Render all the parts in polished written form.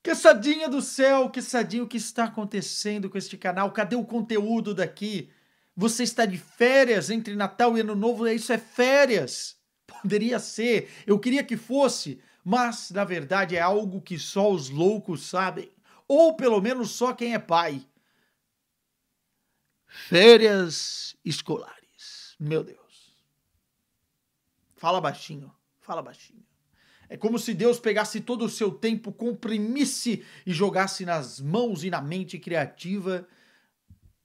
Quesadinha do céu, quesadinha, o que está acontecendo com este canal? Cadê o conteúdo daqui? Você está de férias entre Natal e Ano Novo? Isso é férias. Poderia ser, eu queria que fosse, mas na verdade é algo que só os loucos sabem. Ou pelo menos só quem é pai. Férias escolares. Meu Deus. Fala baixinho, fala baixinho. É como se Deus pegasse todo o seu tempo, comprimisse e jogasse nas mãos e na mente criativa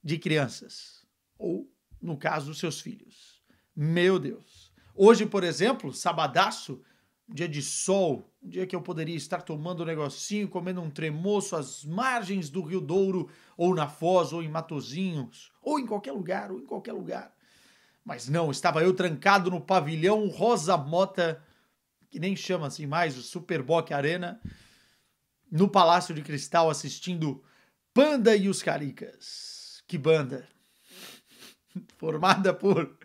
de crianças. Ou, no caso, seus filhos. Meu Deus. Hoje, por exemplo, sabadaço, dia de sol, um dia que eu poderia estar tomando um negocinho, comendo um tremoço às margens do Rio Douro, ou na Foz, ou em Matozinhos, ou em qualquer lugar, ou em qualquer lugar. Mas não, estava eu trancado no pavilhão Rosa Mota, que nem chama assim mais, o Superboc Arena, no Palácio de Cristal, assistindo Panda e os Caricas. Que banda! Formada por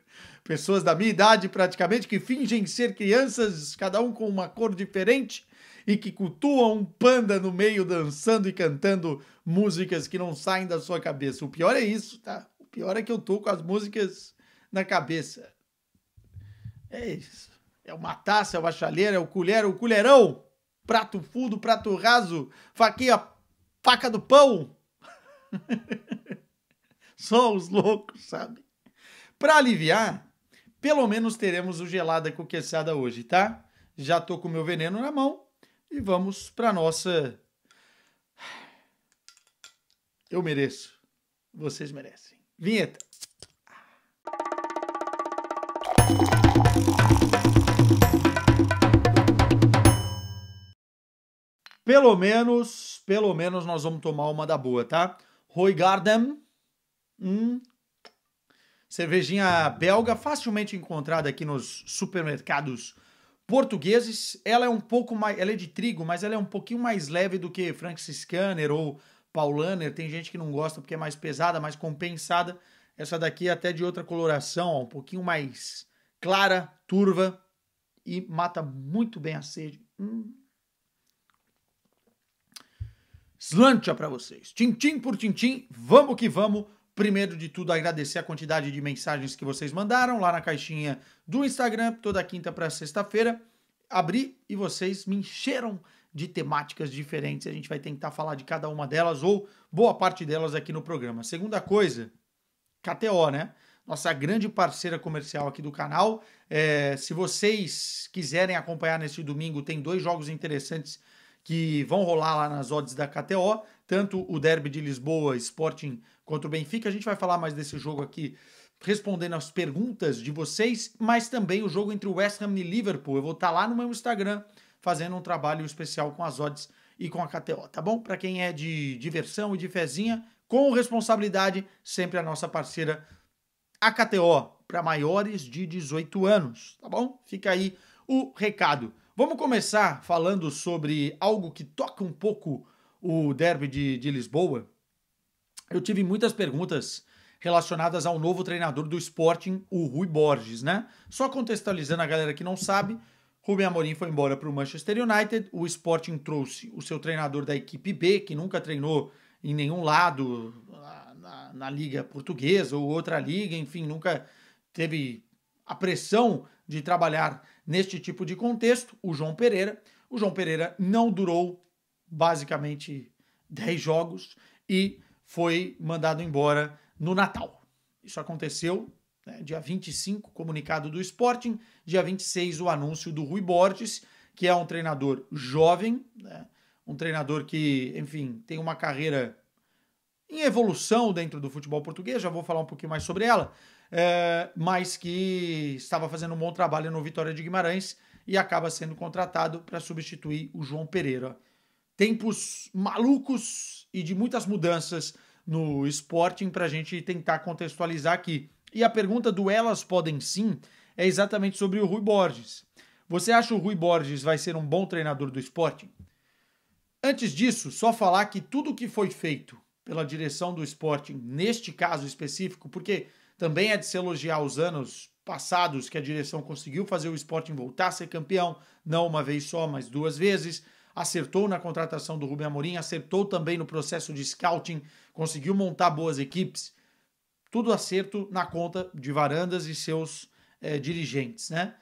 pessoas da minha idade, praticamente, que fingem ser crianças, cada um com uma cor diferente, e que cultuam um panda no meio, dançando e cantando músicas que não saem da sua cabeça. O pior é isso, tá? O pior é que eu tô com as músicas na cabeça. É isso. É uma taça, é uma chaleira, é o colherão, prato fundo, prato raso, faquinha, faca do pão. Só os loucos, sabe? Para aliviar, pelo menos teremos o gelada coqueçada hoje, tá? Já tô com o meu veneno na mão e vamos para nossa... Eu mereço. Vocês merecem. Vinheta. Pelo menos nós vamos tomar uma da boa, tá? Hoegaarden, cervejinha belga, facilmente encontrada aqui nos supermercados portugueses. Ela é um pouco mais, ela é de trigo, mas ela é um pouquinho mais leve do que Franciscaner ou Paulaner. Tem gente que não gosta porque é mais pesada, mais compensada. Essa daqui é até de outra coloração, ó, um pouquinho mais clara, turva e mata muito bem a sede. Slancha para vocês. Tintim por tintim, vamos que vamos. Primeiro de tudo, agradecer a quantidade de mensagens que vocês mandaram lá na caixinha do Instagram, toda quinta para sexta-feira. Abri e vocês me encheram de temáticas diferentes. A gente vai tentar falar de cada uma delas, ou boa parte delas aqui no programa. Segunda coisa, KTO, né? Nossa grande parceira comercial aqui do canal. Se vocês quiserem acompanhar neste domingo, tem 2 jogos interessantes que vão rolar lá nas odds da KTO, tanto o Derby de Lisboa, Sporting contra o Benfica. A gente vai falar mais desse jogo aqui, respondendo as perguntas de vocês, mas também o jogo entre o West Ham e Liverpool. Eu vou estar lá no meu Instagram fazendo um trabalho especial com as odds e com a KTO, tá bom? Para quem é de diversão e de fezinha, com responsabilidade, sempre a nossa parceira, a KTO, para maiores de 18 anos, tá bom? Fica aí o recado. Vamos começar falando sobre algo que toca um pouco o Derby de Lisboa. Eu tive muitas perguntas relacionadas ao novo treinador do Sporting, o Rui Borges, né? Só contextualizando a galera que não sabe, Rubem Amorim foi embora para o Manchester United, o Sporting trouxe o seu treinador da equipe B, que nunca treinou em nenhum lado na Liga Portuguesa ou outra liga, enfim, nunca teve a pressão de trabalhar neste tipo de contexto, o João Pereira. O João Pereira não durou basicamente 10 jogos e foi mandado embora no Natal. Isso aconteceu, né, dia 25, comunicado do Sporting, dia 26, o anúncio do Rui Borges, que é um treinador jovem, né, um treinador que, enfim, tem uma carreira em evolução dentro do futebol português, já vou falar um pouquinho mais sobre ela, mas que estava fazendo um bom trabalho no Vitória de Guimarães e acaba sendo contratado para substituir o João Pereira. Tempos malucos e de muitas mudanças no Sporting para a gente tentar contextualizar aqui. E a pergunta do Elas Podem Sim é exatamente sobre o Rui Borges. Você acha o Rui Borges vai ser um bom treinador do Sporting? Antes disso, só falar que tudo que foi feito pela direção do Sporting, neste caso específico, porque também é de se elogiar os anos passados que a direção conseguiu fazer o Sporting voltar a ser campeão, não uma vez só, mas 2 vezes. acertou na contratação do Rubem Amorim, acertou também no processo de scouting, conseguiu montar boas equipes. Tudo acerto na conta de Varandas e seus dirigentes, né?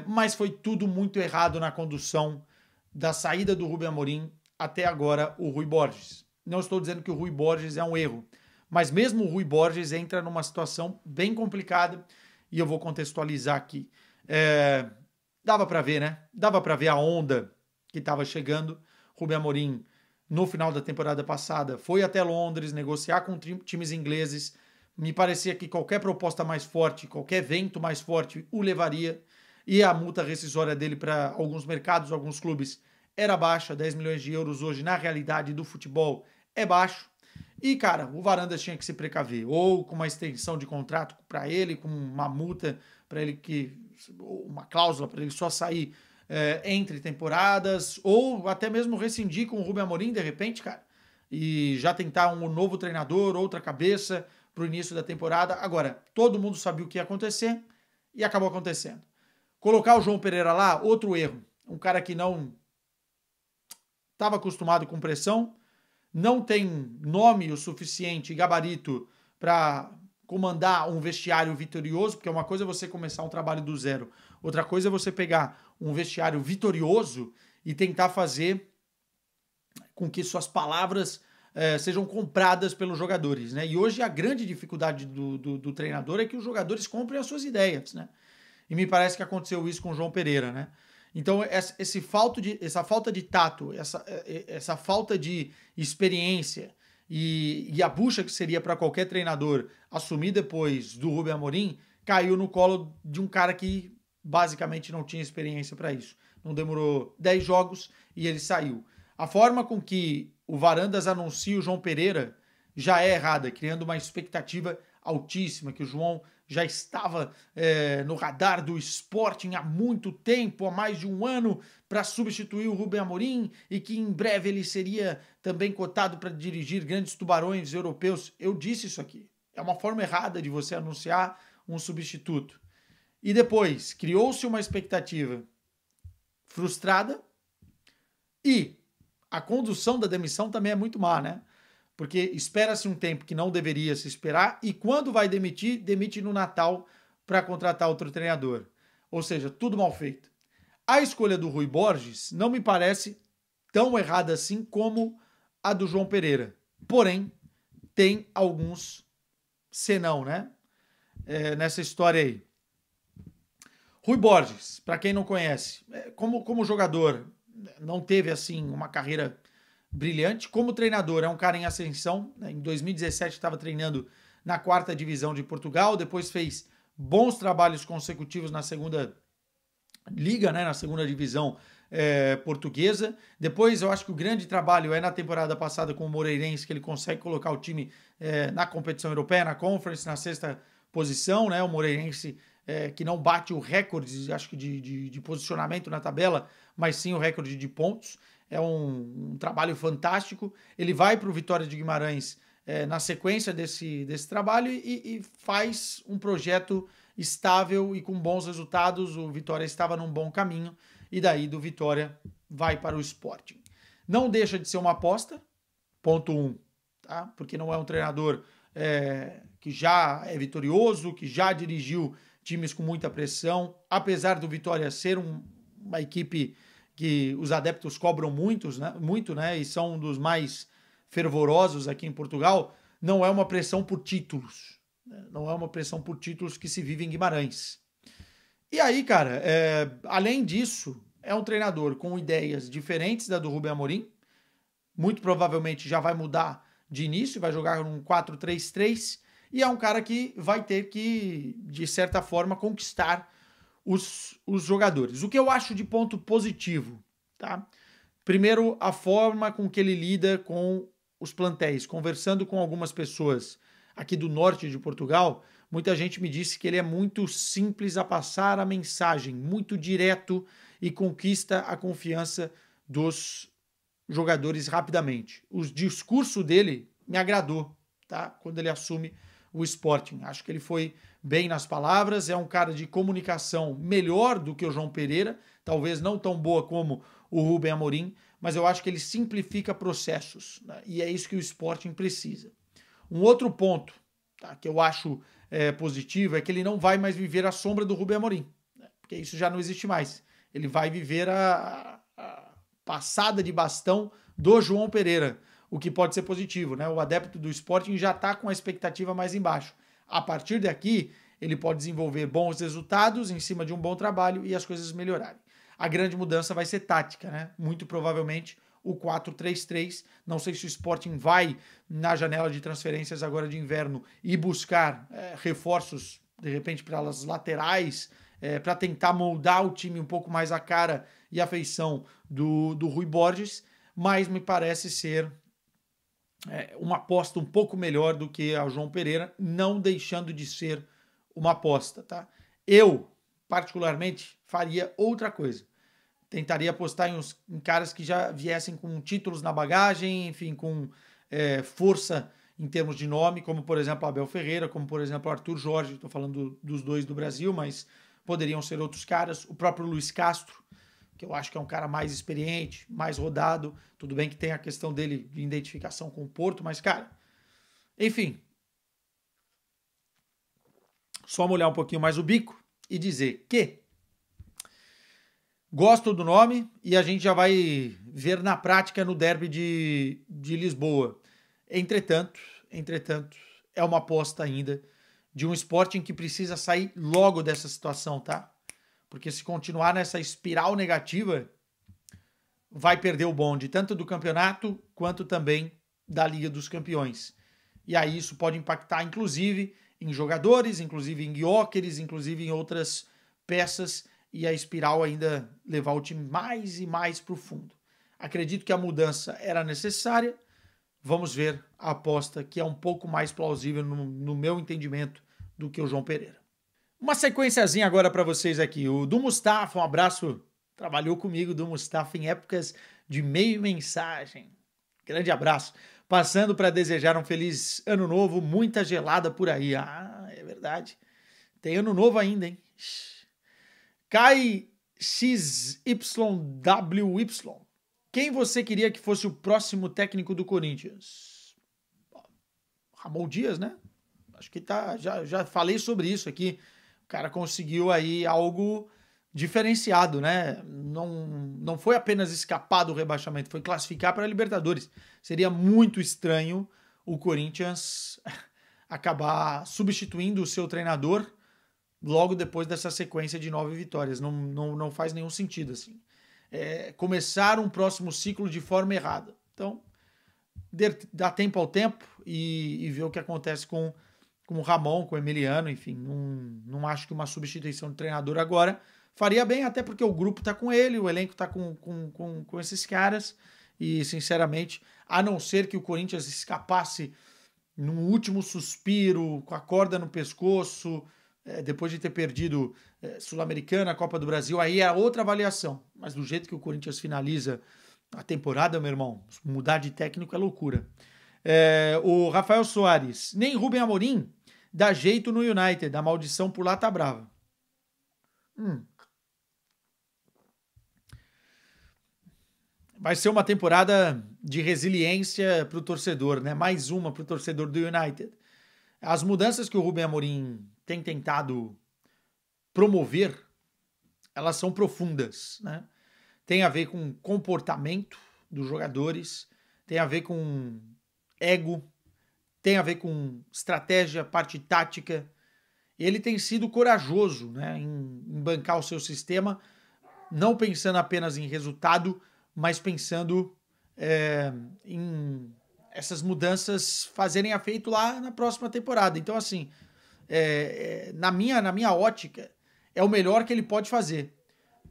Mas foi tudo muito errado na condução da saída do Rubem Amorim até agora o Rui Borges. Não estou dizendo que o Rui Borges é um erro, mas mesmo o Rui Borges entra numa situação bem complicada e eu vou contextualizar aqui. Dava para ver, né? Dava para ver a onda que estava chegando. Rubem Amorim, no final da temporada passada, foi até Londres negociar com times ingleses. Me parecia que qualquer proposta mais forte, qualquer vento mais forte o levaria. E a multa rescisória dele para alguns mercados, alguns clubes, era baixa. 10 milhões de euros hoje, na realidade do futebol, é baixo. E, cara, o Varandas tinha que se precaver. Ou com uma extensão de contrato para ele, com uma multa para ele, uma cláusula para ele só sair entre temporadas, ou até mesmo rescindir com o Rubem Amorim, de repente, cara, e já tentar um novo treinador, outra cabeça para o início da temporada. Agora, todo mundo sabia o que ia acontecer e acabou acontecendo. Colocar o João Pereira lá, outro erro. Um cara que não estava acostumado com pressão, não tem nome o suficiente, gabarito, para comandar um vestiário vitorioso, porque uma coisa é você começar um trabalho do zero, outra coisa é você pegar um vestiário vitorioso e tentar fazer com que suas palavras sejam compradas pelos jogadores, né? E hoje a grande dificuldade do treinador é que os jogadores comprem as suas ideias, né? E me parece que aconteceu isso com o João Pereira, né? Então, essa falta de tato, essa falta de experiência e a bucha que seria para qualquer treinador assumir depois do Rubem Amorim, caiu no colo de um cara que basicamente não tinha experiência para isso. Não demorou 10 jogos e ele saiu. A forma com que o Varandas anuncia o João Pereira já é errada, criando uma expectativa altíssima, que o João já estava no radar do Sporting há muito tempo, há mais de um ano, para substituir o Rubem Amorim e que em breve ele seria também cotado para dirigir grandes tubarões europeus. Eu disse isso aqui. É uma forma errada de você anunciar um substituto. E depois, criou-se uma expectativa frustrada e a condução da demissão também é muito má, né? Porque espera-se um tempo que não deveria se esperar e quando vai demitir, demite no Natal para contratar outro treinador. Ou seja, tudo mal feito. A escolha do Rui Borges não me parece tão errada assim como a do João Pereira. Porém, tem alguns senão, né? Nessa história aí. Rui Borges, para quem não conhece, como jogador, não teve assim uma carreira brilhante. Como treinador, é um cara em ascensão. Em 2017 estava treinando na 4ª divisão de Portugal, depois fez bons trabalhos consecutivos na segunda liga, né, na 2ª divisão portuguesa. Depois eu acho que o grande trabalho é na temporada passada com o Moreirense, que ele consegue colocar o time na competição europeia, na Conference, na 6ª posição, né, o Moreirense que não bate o recorde, acho que de posicionamento na tabela, mas sim o recorde de pontos. É um trabalho fantástico. Ele vai para o Vitória de Guimarães na sequência desse trabalho e faz um projeto estável e com bons resultados. O Vitória estava num bom caminho e daí do Vitória vai para o Sporting. Não deixa de ser uma aposta, ponto 1, tá? Porque não é um treinador que já é vitorioso, que já dirigiu times com muita pressão, apesar do Vitória ser uma equipe que os adeptos cobram muito, né? E são um dos mais fervorosos aqui em Portugal, não é uma pressão por títulos. Né? Não é uma pressão por títulos que se vive em Guimarães. E aí, cara, além disso, é um treinador com ideias diferentes da do Rubem Amorim. Muito provavelmente já vai mudar de início, vai jogar um 4-3-3. E é um cara que vai ter que, de certa forma, conquistar os jogadores. O que eu acho de ponto positivo, tá? Primeiro, a forma com que ele lida com os plantéis. Conversando com algumas pessoas aqui do norte de Portugal, muita gente me disse que ele é muito simples a passar a mensagem, muito direto e conquista a confiança dos jogadores rapidamente. O discurso dele me agradou, tá? Quando ele assume o Sporting. Acho que ele foi bem nas palavras, é um cara de comunicação melhor do que o João Pereira, talvez não tão boa como o Rubem Amorim, mas eu acho que ele simplifica processos, né? E é isso que o Sporting precisa. Um outro ponto, tá, que eu acho positivo é que ele não vai mais viver à sombra do Rubem Amorim, né? Porque isso já não existe mais. Ele vai viver a passada de bastão do João Pereira, o que pode ser positivo, né? O adepto do Sporting já está com a expectativa mais embaixo. A partir daqui, ele pode desenvolver bons resultados em cima de um bom trabalho e as coisas melhorarem. A grande mudança vai ser tática, né? Muito provavelmente o 4-3-3. Não sei se o Sporting vai, na janela de transferências agora de inverno, e buscar reforços, de repente, para as laterais, para tentar moldar o time um pouco mais a cara e a feição do Rui Borges, mas me parece ser uma aposta um pouco melhor do que a João Pereira, não deixando de ser uma aposta, tá? Eu, particularmente, faria outra coisa. Tentaria apostar em caras que já viessem com títulos na bagagem, enfim, com força em termos de nome, como, por exemplo, Abel Ferreira, como, por exemplo, Arthur Jorge, estou falando dos dois do Brasil, mas poderiam ser outros caras. O próprio Luiz Castro, que eu acho que é um cara mais experiente, mais rodado. Tudo bem que tem a questão dele de identificação com o Porto, mas, cara, enfim, só molhar um pouquinho mais o bico e dizer que gosto do nome e a gente já vai ver na prática no derby de Lisboa. Entretanto, é uma aposta ainda de um Sporting que precisa sair logo dessa situação, tá? Porque se continuar nessa espiral negativa, vai perder o bonde, tanto do campeonato quanto também da Liga dos Campeões. E aí isso pode impactar, inclusive, em jogadores, inclusive em guióqueres, inclusive em outras peças, e a espiral ainda levar o time mais e mais para o fundo. Acredito que a mudança era necessária. Vamos ver a aposta que é um pouco mais plausível no meu entendimento do que o João Pereira. Uma sequenciazinha agora para vocês aqui. O Du Mustafa, um abraço. Trabalhou comigo, Du Mustafa, em épocas de meio mensagem. Grande abraço. Passando para desejar um feliz ano novo, muita gelada por aí. Ah, é verdade. Tem ano novo ainda, hein? Kai XYWY. Quem você queria que fosse o próximo técnico do Corinthians? Ramon Dias, né? Acho que já falei sobre isso aqui. O cara conseguiu aí algo diferenciado, né? Não foi apenas escapar do rebaixamento, foi classificar para a Libertadores. Seria muito estranho o Corinthians acabar substituindo o seu treinador logo depois dessa sequência de 9 vitórias. Não faz nenhum sentido, assim. Começar um próximo ciclo de forma errada. Então, dá tempo ao tempo e ver o que acontece com o Ramon, com o Emiliano, enfim. Não acho que uma substituição de treinador agora faria bem, até porque o grupo está com ele, o elenco está com esses caras, e, sinceramente, a não ser que o Corinthians escapasse num último suspiro, com a corda no pescoço, depois de ter perdido Sul-Americana, Copa do Brasil, aí é outra avaliação. Mas do jeito que o Corinthians finaliza a temporada, meu irmão, mudar de técnico é loucura. O Rafael Soares, nem Rubem Amorim dá jeito no United, a maldição por lá tá brava. Vai ser uma temporada de resiliência para o torcedor, né? Mais uma para o torcedor do United. As mudanças que o Rubem Amorim tem tentado promover, elas são profundas, né? Tem a ver com comportamento dos jogadores, tem a ver com ego, tem a ver com estratégia, parte tática. Ele tem sido corajoso, né, em bancar o seu sistema, não pensando apenas em resultado, mas pensando em essas mudanças fazerem efeito lá na próxima temporada. Então, assim, na minha ótica, é o melhor que ele pode fazer.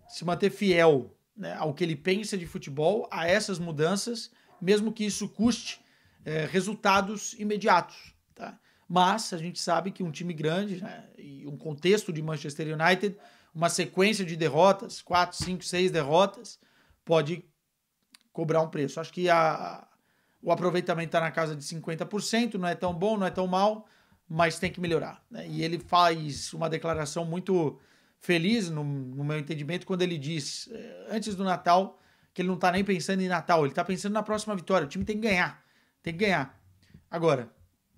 Se manter fiel, né, ao que ele pensa de futebol, a essas mudanças, mesmo que isso custe resultados imediatos. Tá? Mas a gente sabe que um time grande, né, e um contexto de Manchester United, uma sequência de derrotas, 4, 5, 6 derrotas, pode cobrar um preço. Acho que o aproveitamento está na casa de 50%, não é tão bom, não é tão mal, mas tem que melhorar. Né? E ele faz uma declaração muito feliz, no meu entendimento, quando ele diz, antes do Natal, que ele não tá nem pensando em Natal, ele tá pensando na próxima vitória. O time tem que ganhar. Tem que ganhar. Agora,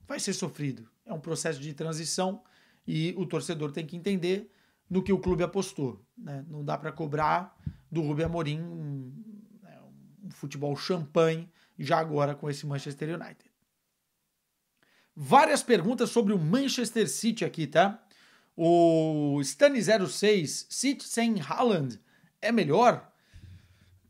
vai ser sofrido. É um processo de transição e o torcedor tem que entender no que o clube apostou, né? Não dá para cobrar do Rubem Amorim um futebol champanhe já agora com esse Manchester United. Várias perguntas sobre o Manchester City aqui, tá? O Stani06, City sem Haaland é melhor?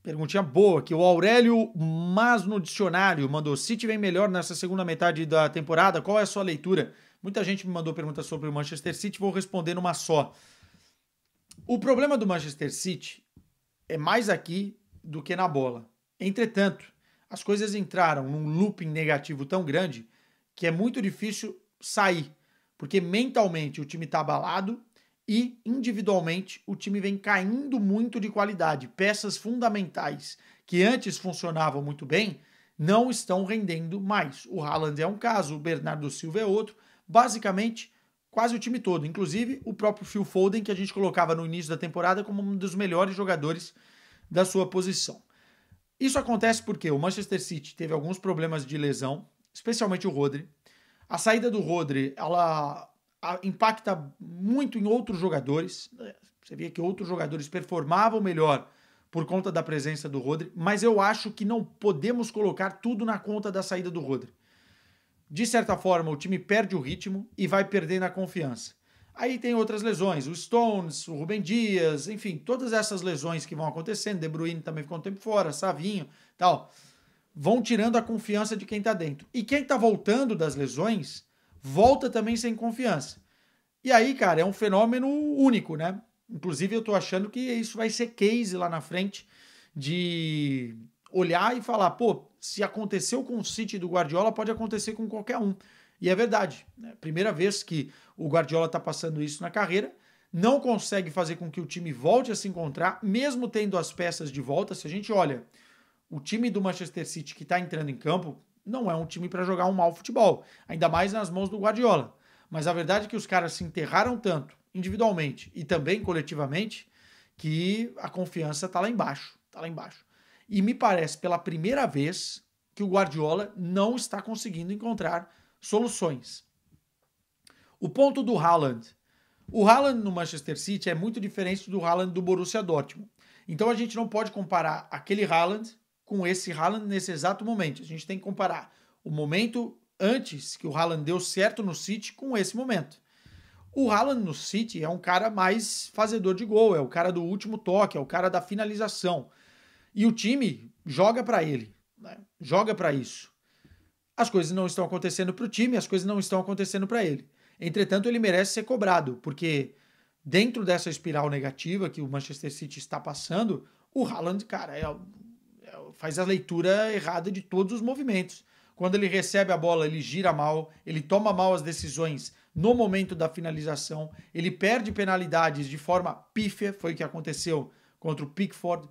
Perguntinha boa aqui. O Aurélio Mas no dicionário mandou: City vem melhor nessa segunda metade da temporada? Qual é a sua leitura? Muita gente me mandou perguntas sobre o Manchester City, vou responder numa só. O problema do Manchester City é mais aqui do que na bola. Entretanto, as coisas entraram num looping negativo tão grande que é muito difícil sair, porque mentalmente o time está abalado e individualmente o time vem caindo muito de qualidade. Peças fundamentais que antes funcionavam muito bem não estão rendendo mais. O Haaland é um caso, o Bernardo Silva é outro. Basicamente, quase o time todo, inclusive o próprio Phil Foden, que a gente colocava no início da temporada como um dos melhores jogadores da sua posição. Isso acontece porque o Manchester City teve alguns problemas de lesão, especialmente o Rodri. A saída do Rodri, ela impacta muito em outros jogadores. Você via que outros jogadores performavam melhor por conta da presença do Rodri, mas eu acho que não podemos colocar tudo na conta da saída do Rodri. De certa forma, o time perde o ritmo e vai perdendo a confiança. Aí tem outras lesões, o Stones, o Rubem Dias, enfim, todas essas lesões que vão acontecendo, De Bruyne também ficou um tempo fora, Savinho, tal, vão tirando a confiança de quem está dentro. E quem está voltando das lesões, volta também sem confiança. E aí, cara, é um fenômeno único, né? Inclusive, eu tô achando que isso vai ser case lá na frente de olhar e falar, pô, se aconteceu com o City do Guardiola, pode acontecer com qualquer um. E é verdade, né? Primeira vez que o Guardiola tá passando isso na carreira, não consegue fazer com que o time volte a se encontrar, mesmo tendo as peças de volta. Se a gente olha, o time do Manchester City que tá entrando em campo não é um time para jogar um mau futebol, ainda mais nas mãos do Guardiola. Mas a verdade é que os caras se enterraram tanto, individualmente e também coletivamente, que a confiança tá lá embaixo, tá lá embaixo. E me parece, pela primeira vez, que o Guardiola não está conseguindo encontrar soluções. O ponto do Haaland. O Haaland no Manchester City é muito diferente do Haaland do Borussia Dortmund. Então a gente não pode comparar aquele Haaland com esse Haaland nesse exato momento. A gente tem que comparar o momento antes que o Haaland deu certo no City com esse momento. O Haaland no City é um cara mais fazedor de gol, é o cara do último toque, é o cara da finalização. E o time joga para ele, né? Joga para isso. As coisas não estão acontecendo para o time, as coisas não estão acontecendo para ele. Entretanto, ele merece ser cobrado, porque dentro dessa espiral negativa que o Manchester City está passando, o Haaland, cara, faz a leitura errada de todos os movimentos. Quando ele recebe a bola, ele gira mal, ele toma mal as decisões no momento da finalização, ele perde penalidades de forma pífia, foi o que aconteceu contra o Pickford.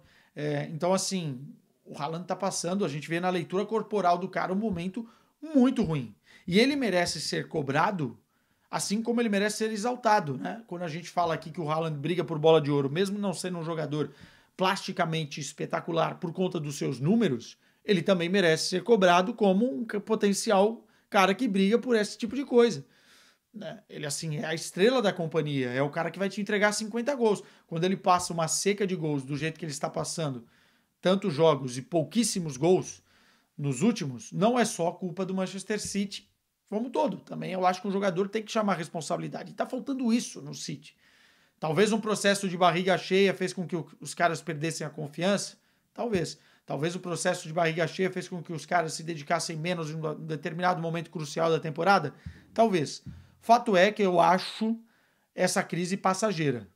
Então, assim, o Haaland tá passando, a gente vê na leitura corporal do cara um momento muito ruim. E ele merece ser cobrado, assim como ele merece ser exaltado, né? Quando a gente fala aqui que o Haaland briga por bola de ouro, mesmo não sendo um jogador plasticamente espetacular por conta dos seus números, ele também merece ser cobrado como um potencial cara que briga por esse tipo de coisa. Ele, assim, é a estrela da companhia, é o cara que vai te entregar 50 gols. Quando ele passa uma seca de gols do jeito que ele está passando, tantos jogos e pouquíssimos gols nos últimos, não é só culpa do Manchester City como todo. Também eu acho que o jogador tem que chamar a responsabilidade. E tá faltando isso no City. Talvez um processo de barriga cheia fez com que os caras perdessem a confiança. Talvez. Talvez o processo de barriga cheia fez com que os caras se dedicassem menos em um determinado momento crucial da temporada. Talvez. Fato é que eu acho essa crise passageira.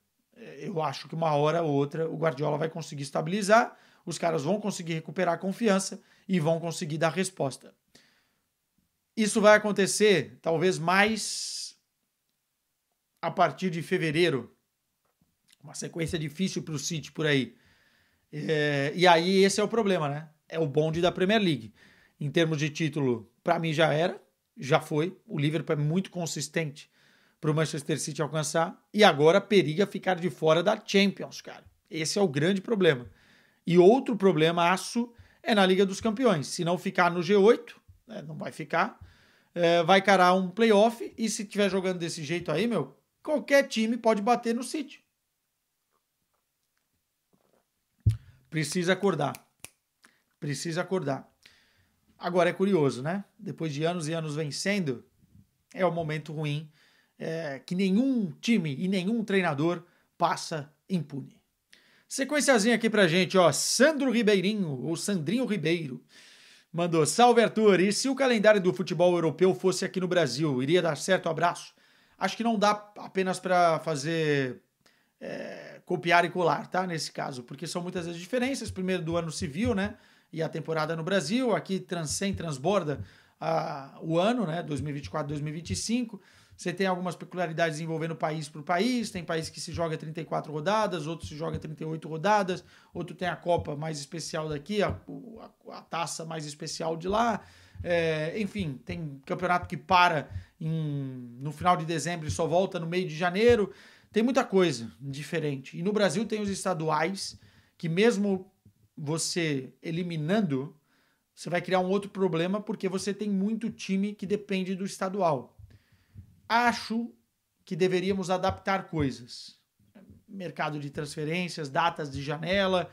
Eu acho que uma hora ou outra o Guardiola vai conseguir estabilizar, os caras vão conseguir recuperar a confiança e vão conseguir dar resposta. Isso vai acontecer talvez mais a partir de fevereiro. Uma sequência difícil para o City por aí. E aí esse é o problema, né? É o bonde da Premier League. Em termos de título, para mim já era, já foi. O Liverpool é muito consistente para o Manchester City alcançar. E agora periga ficar de fora da Champions, cara. Esse é o grande problema. E outro problemaço é na Liga dos Campeões. Se não ficar no G8, né, não vai ficar, vai carar um playoff, e se estiver jogando desse jeito aí, meu, qualquer time pode bater no City. Precisa acordar. Precisa acordar. Agora é curioso, né? Depois de anos e anos vencendo, é um momento ruim que nenhum time e nenhum treinador passa impune. Sequenciazinha aqui pra gente, ó. Sandro Ribeirinho, ou Sandrinho Ribeiro, mandou: salve, Arthur. E se o calendário do futebol europeu fosse aqui no Brasil, iria dar certo? Abraço. Acho que não dá apenas para fazer copiar e colar, tá? Nesse caso, porque são muitas as diferenças. Primeiro do ano civil, né? E a temporada no Brasil, aqui transborda o ano, né? 2024, 2025. Você tem algumas peculiaridades envolvendo país por país. Tem país que se joga 34 rodadas, outro se joga 38 rodadas, outro tem a Copa mais especial daqui, a taça mais especial de lá. Enfim, tem campeonato que para no final de dezembro e só volta no meio de janeiro. Tem muita coisa diferente. E no Brasil tem os estaduais, que mesmo você eliminando, você vai criar um outro problema, porque você tem muito time que depende do estadual. Acho que deveríamos adaptar coisas. Mercado de transferências, datas de janela,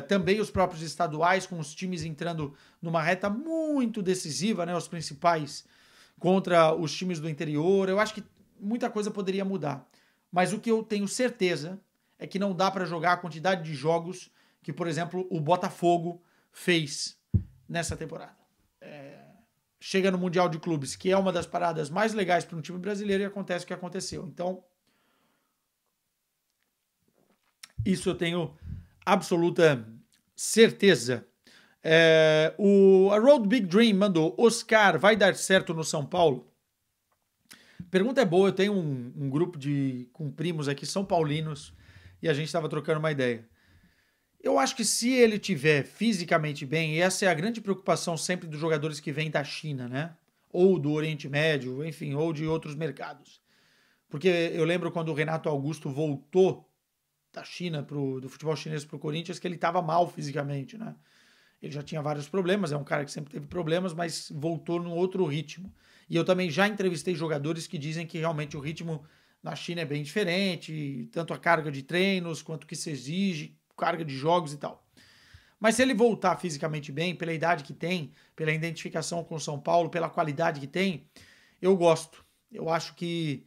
também os próprios estaduais, com os times entrando numa reta muito decisiva, né, os principais contra os times do interior. Eu acho que muita coisa poderia mudar. Mas o que eu tenho certeza é que não dá para jogar a quantidade de jogos que, por exemplo, o Botafogo fez nessa temporada. Chega no Mundial de Clubes, que é uma das paradas mais legais para um time brasileiro, e acontece o que aconteceu. Então, isso eu tenho absoluta certeza. A Road Big Dream mandou: Oscar, vai dar certo no São Paulo? Pergunta é boa. Eu tenho um grupo com primos aqui, são paulinos, e a gente estava trocando uma ideia. Eu acho que se ele tiver fisicamente bem, e essa é a grande preocupação sempre dos jogadores que vêm da China, né? Ou do Oriente Médio, enfim, ou de outros mercados. Porque eu lembro quando o Renato Augusto voltou da China, do futebol chinês para o Corinthians, que ele estava mal fisicamente, né? Ele já tinha vários problemas, é um cara que sempre teve problemas, mas voltou num outro ritmo. E eu também já entrevistei jogadores que dizem que realmente o ritmo na China é bem diferente, tanto a carga de treinos quanto o que se exige, carga de jogos e tal. Mas se ele voltar fisicamente bem, pela idade que tem, pela identificação com o São Paulo, pela qualidade que tem, eu gosto. Eu acho que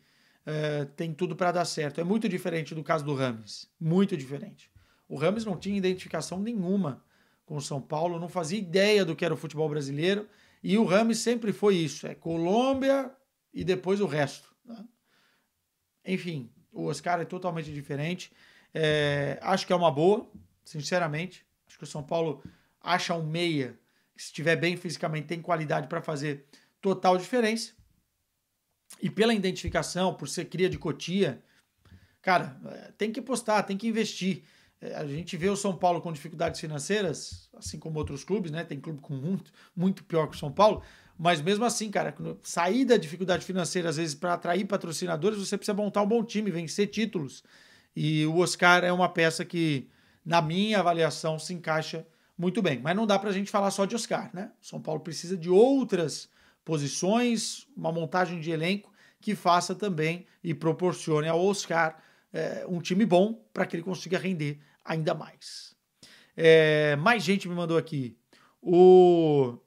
tem tudo para dar certo. É muito diferente do caso do Rames. Muito diferente. O Rames não tinha identificação nenhuma com o São Paulo, não fazia ideia do que era o futebol brasileiro, e o Rames sempre foi isso, Colômbia e depois o resto, né? Enfim, o Oscar é totalmente diferente. Acho que é uma boa, sinceramente. Acho que o São Paulo acha um meia que, se estiver bem fisicamente, tem qualidade para fazer total diferença. E pela identificação, por ser cria de Cotia, cara, tem que apostar, tem que investir. A gente vê o São Paulo com dificuldades financeiras, assim como outros clubes, né? Tem clube com muito pior que o São Paulo, mas mesmo assim, cara, sair da dificuldade financeira, às vezes, para atrair patrocinadores, você precisa montar um bom time, vencer títulos. E o Oscar é uma peça que, na minha avaliação, se encaixa muito bem. Mas não dá pra gente falar só de Oscar, né? O São Paulo precisa de outras posições, uma montagem de elenco que faça também e proporcione ao Oscar um time bom para que ele consiga render ainda mais. Mais gente me mandou aqui. O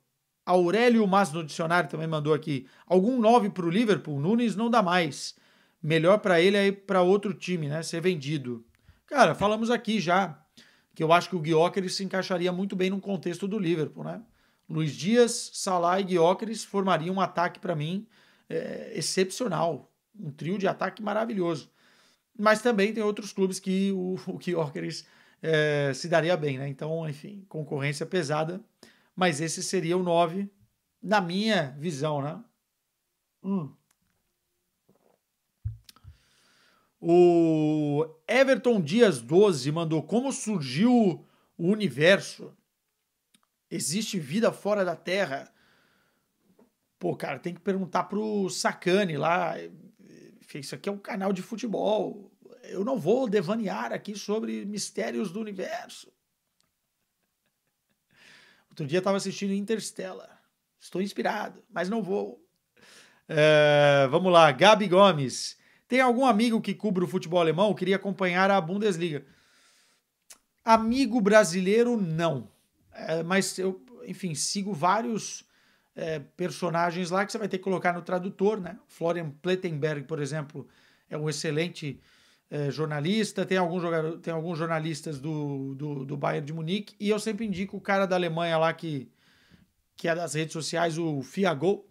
Aurélio Mas no dicionário também mandou aqui. Algum 9 para o Liverpool? Nunes não dá mais. Melhor para ele é ir para outro time, né? Ser vendido. Cara, falamos aqui já que eu acho que o Gyökeres se encaixaria muito bem no contexto do Liverpool, né? Luiz Dias, Salah e Gyökeres formariam um ataque para mim excepcional. Um trio de ataque maravilhoso. Mas também tem outros clubes que o Gyökeres se daria bem, né? Então, enfim, concorrência pesada. Mas esse seria o 9, na minha visão, né? O Everton Dias 12 mandou: como surgiu o universo? Existe vida fora da Terra? Pô, cara, tem que perguntar pro Sacani lá. Isso aqui é um canal de futebol. Eu não vou devanear aqui sobre mistérios do universo. Outro dia eu tava assistindo Interstellar. Estou inspirado, mas não vou. Vamos lá, Gabi Gomes. Tem algum amigo que cubra o futebol alemão? Eu queria acompanhar a Bundesliga. Amigo brasileiro, não. Mas eu, enfim, sigo vários personagens lá que você vai ter que colocar no tradutor, né? Florian Plettenberg, por exemplo, é um excelente jornalista. Tem alguns jornalistas do Bayern de Munique. E eu sempre indico o cara da Alemanha lá que é das redes sociais, o Fiagol,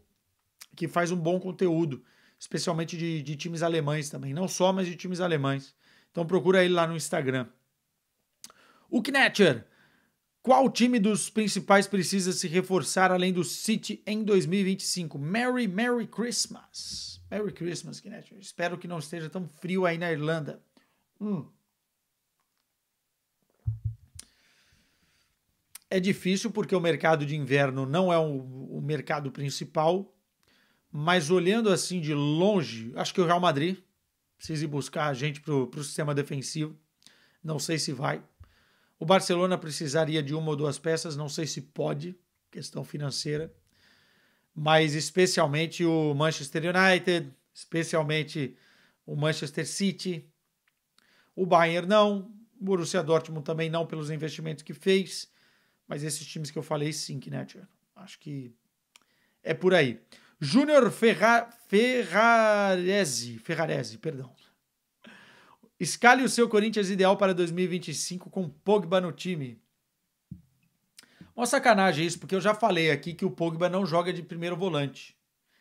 que faz um bom conteúdo, especialmente de times alemães também. Não só, mas de times alemães. Então procura ele lá no Instagram. O Knetcher. Qual time dos principais precisa se reforçar além do City em 2025? Merry Christmas. Merry Christmas, Knetcher. Espero que não esteja tão frio aí na Irlanda. É difícil porque o mercado de inverno não é o mercado principal, mas olhando assim de longe, acho que o Real Madrid precisa ir buscar a gente para o sistema defensivo. Não sei se vai. O Barcelona precisaria de uma ou duas peças, não sei se pode, questão financeira. Mas especialmente o Manchester United, especialmente o Manchester City. O Bayern não, o Borussia Dortmund também não pelos investimentos que fez. Mas esses times que eu falei, sim, né, tia? Acho que é por aí. Júnior Ferrarese, perdão. Escale o seu Corinthians ideal para 2025 com Pogba no time. Uma sacanagem isso, porque eu já falei aqui que o Pogba não joga de primeiro volante.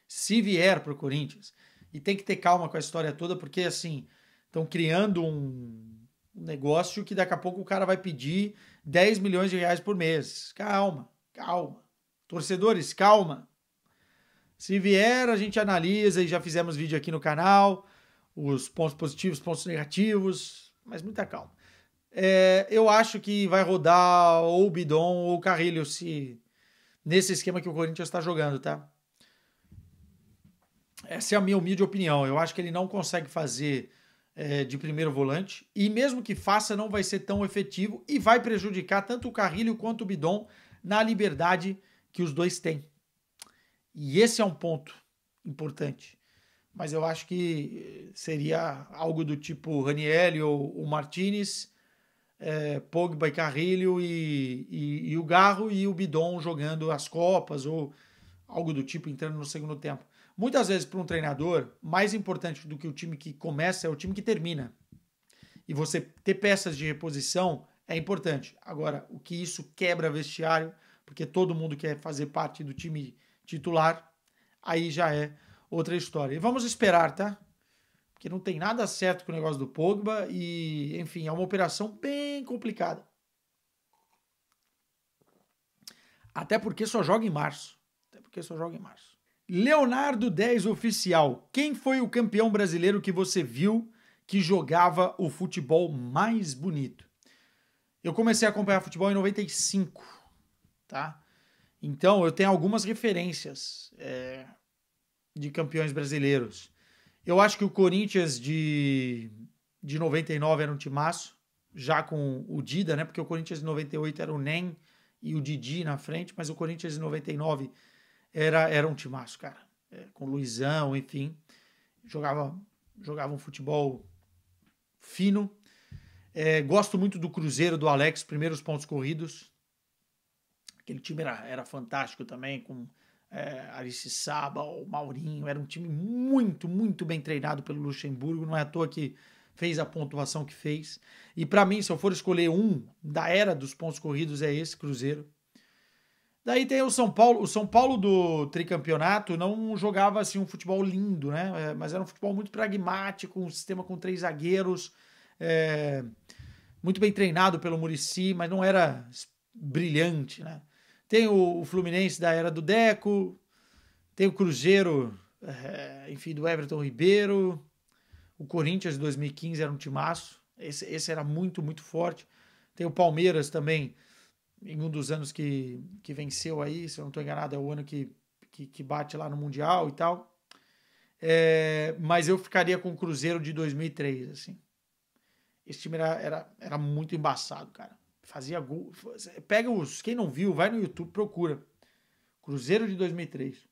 Se vier para o Corinthians. E tem que ter calma com a história toda, porque assim, estão criando um negócio que daqui a pouco o cara vai pedir 10 milhões de reais por mês. Calma. Torcedores, calma. Se vier, a gente analisa e já fizemos vídeo aqui no canal. Os pontos positivos, pontos negativos, mas muita calma. Eu acho que vai rodar ou o Bidon ou o Carrilho nesse esquema que o Corinthians está jogando, tá? Essa é a minha humilde opinião. Eu acho que ele não consegue fazer de primeiro volante e mesmo que faça não vai ser tão efetivo e vai prejudicar tanto o Carrilho quanto o Bidon na liberdade que os dois têm. E esse é um ponto importante. Mas eu acho que seria algo do tipo Ranieri ou o Martinez, Pogba e Carrilho e o Garro e o Bidon jogando as Copas ou algo do tipo entrando no segundo tempo. Muitas vezes para um treinador, mais importante do que o time que começa é o time que termina. E você ter peças de reposição é importante. Agora, o que isso quebra vestiário, porque todo mundo quer fazer parte do time titular, aí já é outra história. E vamos esperar, tá? Porque não tem nada certo com o negócio do Pogba e, enfim, é uma operação bem complicada. Até porque só joga em março. Leonardo 10 Oficial. Quem foi o campeão brasileiro que você viu que jogava o futebol mais bonito? Eu comecei a acompanhar futebol em 95, tá? Então eu tenho algumas referências de campeões brasileiros. Eu acho que o Corinthians de 99 era um timaço, já com o Dida, né? Porque o Corinthians de 98 era o Nem e o Didi na frente, mas o Corinthians de 99 era um timaço, cara. Com o Luizão, enfim. Jogava um futebol fino. Gosto muito do Cruzeiro, do Alex, primeiros pontos corridos. Aquele time era fantástico também, com Aristizábal, o Maurinho. Era um time muito, muito bem treinado pelo Luxemburgo. Não é à toa que fez a pontuação que fez. E para mim, se eu for escolher um da era dos pontos corridos, é esse Cruzeiro. Daí tem o São Paulo. O São Paulo do tricampeonato não jogava assim um futebol lindo, né? Mas era um futebol muito pragmático, um sistema com 3 zagueiros, muito bem treinado pelo Muricy, mas não era brilhante, né? Tem o Fluminense da era do Deco, tem o Cruzeiro, enfim, do Everton Ribeiro, o Corinthians de 2015 era um timaço, esse era muito, muito forte. Tem o Palmeiras também, em um dos anos que venceu aí, se eu não estou enganado, é o ano que bate lá no Mundial e tal. Mas eu ficaria com o Cruzeiro de 2003, assim. Esse time era muito embaçado, cara. fazia gol. Pega quem não viu, vai no YouTube, procura. Cruzeiro de 2003.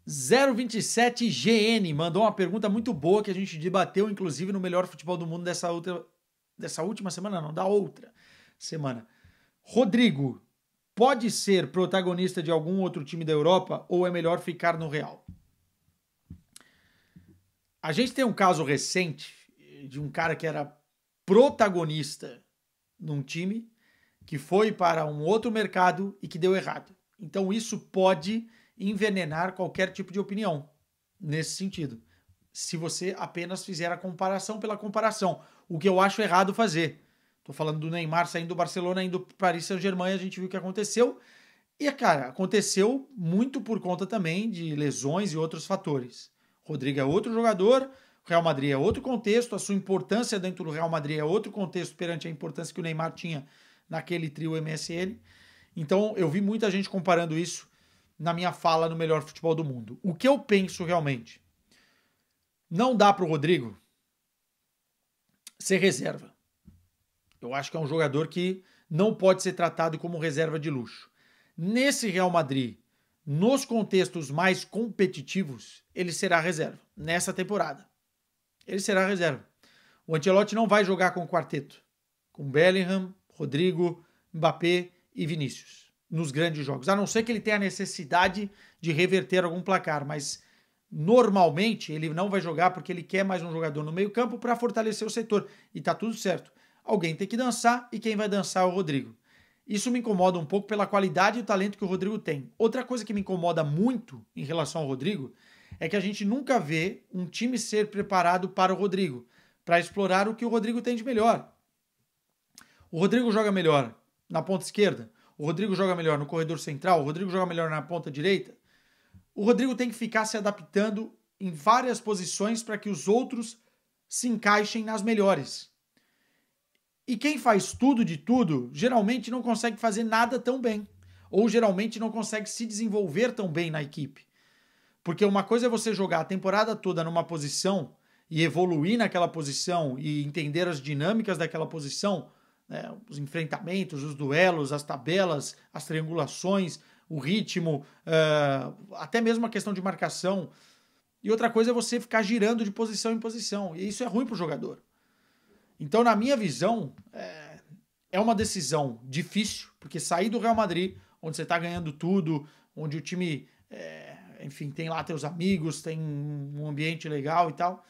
027 GN mandou uma pergunta muito boa que a gente debateu, inclusive, no Melhor Futebol do Mundo dessa última semana, não, da outra semana. Rodrigo, pode ser protagonista de algum outro time da Europa ou é melhor ficar no Real? A gente tem um caso recente de um cara que era protagonista num time que foi para um outro mercado e que deu errado. Então isso pode envenenar qualquer tipo de opinião nesse sentido, se você apenas fizer a comparação pela comparação, o que eu acho errado fazer. Tô falando do Neymar saindo do Barcelona, indo para Paris Saint-Germain, a gente viu o que aconteceu. E, cara, aconteceu muito por conta também de lesões e outros fatores. Rodrigo é outro jogador, o Real Madrid é outro contexto, a sua importância dentro do Real Madrid é outro contexto perante a importância que o Neymar tinha naquele trio MSN. Então, eu vi muita gente comparando isso na minha fala no Melhor Futebol do Mundo. O que eu penso realmente? Não dá para o Rodrigo ser reserva. Eu acho que é um jogador que não pode ser tratado como reserva de luxo. Nesse Real Madrid, nos contextos mais competitivos, ele será reserva. Nessa temporada. Ele será reserva. O Ancelotti não vai jogar com o quarteto. Com Bellingham, Rodrigo, Mbappé e Vinícius. Nos grandes jogos. A não ser que ele tenha a necessidade de reverter algum placar. Mas normalmente ele não vai jogar porque ele quer mais um jogador no meio campo para fortalecer o setor. E tá tudo certo. Alguém tem que dançar e quem vai dançar é o Rodrigo. Isso me incomoda um pouco pela qualidade e o talento que o Rodrigo tem. Outra coisa que me incomoda muito em relação ao Rodrigo é que a gente nunca vê um time ser preparado para o Rodrigo, para explorar o que o Rodrigo tem de melhor. O Rodrigo joga melhor na ponta esquerda, o Rodrigo joga melhor no corredor central, o Rodrigo joga melhor na ponta direita. O Rodrigo tem que ficar se adaptando em várias posições para que os outros se encaixem nas melhores. E quem faz tudo de tudo, geralmente não consegue fazer nada tão bem. Ou geralmente não consegue se desenvolver tão bem na equipe. Porque uma coisa é você jogar a temporada toda numa posição e evoluir naquela posição e entender as dinâmicas daquela posição, né, os enfrentamentos, os duelos, as tabelas, as triangulações, o ritmo, até mesmo a questão de marcação. E outra coisa é você ficar girando de posição em posição. E isso é ruim para o jogador. Então, na minha visão, é uma decisão difícil, porque sair do Real Madrid, onde você está ganhando tudo, onde o time, enfim, tem lá teus amigos, tem um ambiente legal e tal,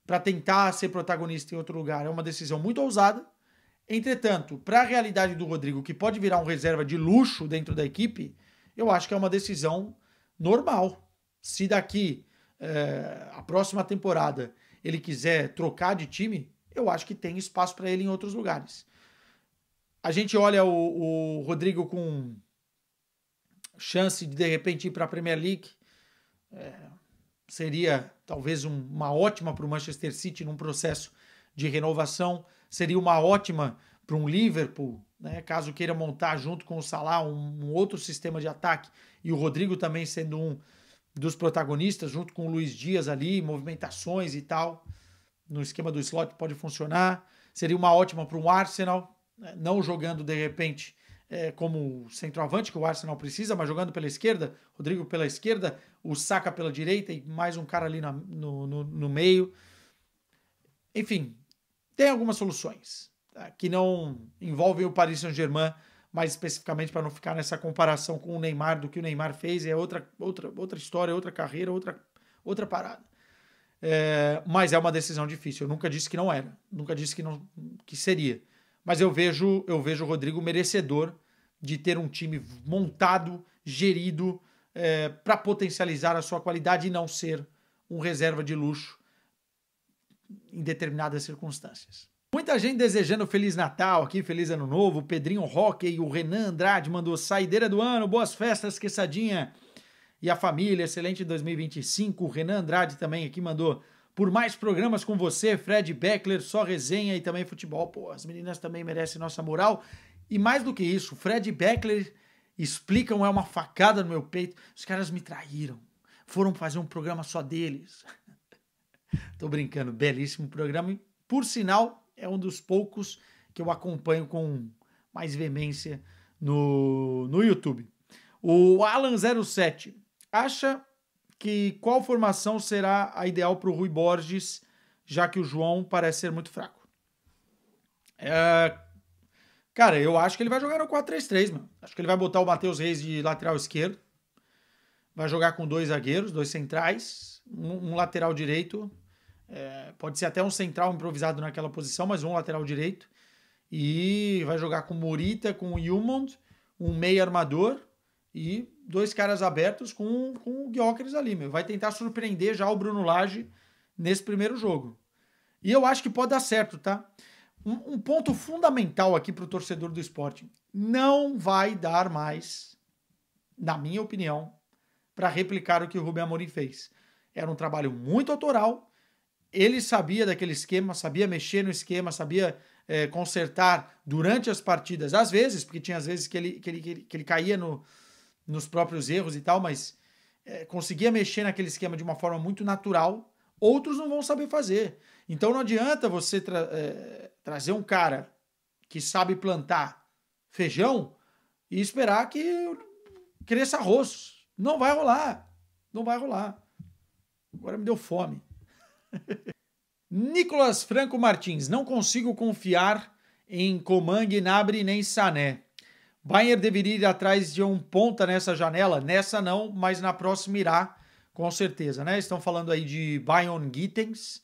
para tentar ser protagonista em outro lugar, é uma decisão muito ousada. Entretanto, para a realidade do Rodrigo, que pode virar um reserva de luxo dentro da equipe, eu acho que é uma decisão normal. Se daqui a próxima temporada ele quiser trocar de time, eu acho que tem espaço para ele em outros lugares. A gente olha o Rodrigo com chance de repente ir para a Premier League. Seria talvez uma ótima para o Manchester City num processo de renovação. Seria uma ótima para um Liverpool, né, caso queira montar junto com o Salah um outro sistema de ataque. E o Rodrigo também sendo um dos protagonistas, junto com o Luiz Dias ali, movimentações e tal. No esquema do slot pode funcionar. Seria uma ótima para um Arsenal, né? Não jogando de repente como centroavante, que o Arsenal precisa, mas jogando pela esquerda, Rodrigo pela esquerda, o Saka pela direita e mais um cara ali no meio. Enfim, tem algumas soluções, tá, que não envolvem o Paris Saint-Germain, mais especificamente para não ficar nessa comparação com o Neymar, do que o Neymar fez, é outra história, outra carreira, outra parada. Mas é uma decisão difícil. Eu nunca disse que não era. Nunca disse que seria. Mas eu vejo o Rodrigo merecedor de ter um time montado, gerido, para potencializar a sua qualidade e não ser um reserva de luxo em determinadas circunstâncias. Muita gente desejando Feliz Natal aqui, Feliz Ano Novo. O Pedrinho Roque, o Renan Andrade mandou saideira do ano, boas festas, Quesadinha e a família, excelente 2025. O Renan Andrade também aqui mandou por mais programas com você, Fred Beckler, só resenha e também futebol. Pô, as meninas também merecem nossa moral. E mais do que isso, Fred Beckler explicam, é uma facada no meu peito. Os caras me traíram, foram fazer um programa só deles. Tô brincando, belíssimo programa. E, por sinal, é um dos poucos que eu acompanho com mais veemência no YouTube. O Alan07 acha que qual formação será a ideal para o Rui Borges, já que o João parece ser muito fraco? Cara, eu acho que ele vai jogar no 4-3-3, mano. Acho que ele vai botar o Matheus Reis de lateral esquerdo. Vai jogar com 2 zagueiros, 2 centrais, um lateral direito. Pode ser até um central improvisado naquela posição, mas um lateral direito. E vai jogar com o Morita, com o Yulmond, um meio armador e 2 caras abertos com o Gyökeres ali, meu. Vai tentar surpreender já o Bruno Lage nesse primeiro jogo. E eu acho que pode dar certo, tá? Um ponto fundamental aqui para o torcedor do Sporting. Não vai dar mais, na minha opinião, para replicar o que o Rubem Amorim fez. Era um trabalho muito autoral. Ele sabia daquele esquema, sabia mexer no esquema, sabia consertar durante as partidas, às vezes, porque tinha às vezes que ele caía nos próprios erros e tal, mas conseguia mexer naquele esquema de uma forma muito natural. Outros não vão saber fazer. Então não adianta você trazer um cara que sabe plantar feijão e esperar que cresça arroz. Não vai rolar. Não vai rolar. Agora me deu fome. Nicolas Franco Martins. Não consigo confiar em Coman, Gnabry nem Sané. Bayern deveria ir atrás de um ponta nessa janela? Nessa não, mas na próxima irá, com certeza, né? Estão falando aí de Bayern Gittens.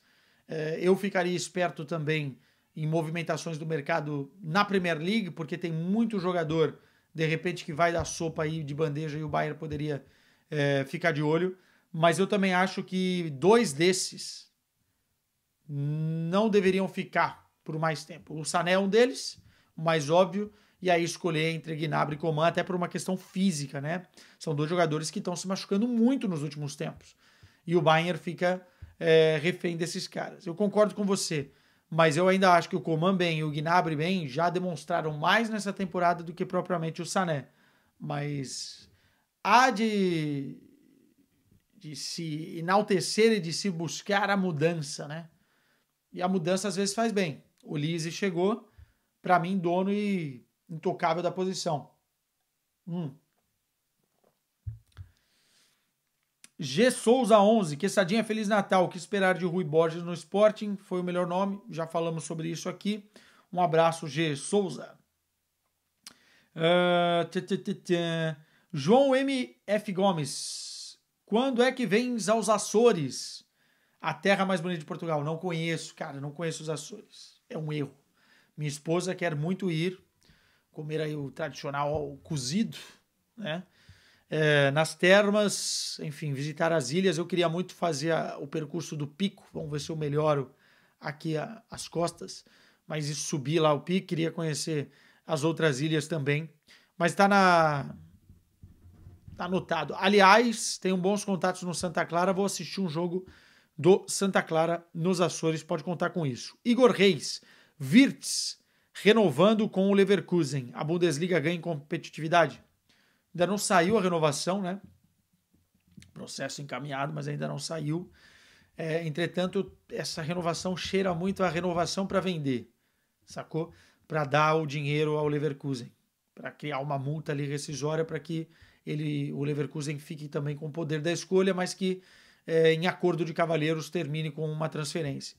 Eu ficaria esperto também em movimentações do mercado na Premier League, porque tem muito jogador, de repente, que vai dar sopa aí de bandeja e o Bayern poderia ficar de olho. Mas eu também acho que 2 desses não deveriam ficar por mais tempo. O Sané é um deles, o mais óbvio, e aí escolher entre Gnabry e Coman, até por uma questão física, né? São 2 jogadores que estão se machucando muito nos últimos tempos. E o Bayern fica refém desses caras. Eu concordo com você, mas eu ainda acho que o Coman bem e o Gnabry bem já demonstraram mais nessa temporada do que propriamente o Sané. Mas há de se enaltecer e de se buscar a mudança, né? E a mudança às vezes faz bem. O Lise chegou, para mim, dono e intocável da posição. G Souza 11, Quesadinha Feliz Natal. O que esperar de Rui Borges no Sporting? Foi o melhor nome, já falamos sobre isso aqui. Um abraço, G Souza. João MF Gomes. Quando é que vens aos Açores? A terra mais bonita de Portugal. Não conheço, cara, não conheço os Açores. É um erro. Minha esposa quer muito ir comer aí o tradicional cozido, né? Nas termas, enfim, visitar as ilhas. Eu queria muito fazer o percurso do Pico. Vamos ver se eu melhoro aqui as costas. Mas subir lá o Pico, queria conhecer as outras ilhas também. Mas tá anotado. Aliás, tenho bons contatos no Santa Clara. Vou assistir um jogo do Santa Clara nos Açores. Pode contar com isso. Igor Reis. Wirtz renovando com o Leverkusen. A Bundesliga ganha em competitividade? Ainda não saiu a renovação, né? Processo encaminhado, mas ainda não saiu. Entretanto, essa renovação cheira muito a renovação para vender, sacou? Para dar o dinheiro ao Leverkusen, para criar uma multa ali rescisória para que o Leverkusen fique também com o poder da escolha, mas que em acordo de cavalheiros termine com uma transferência.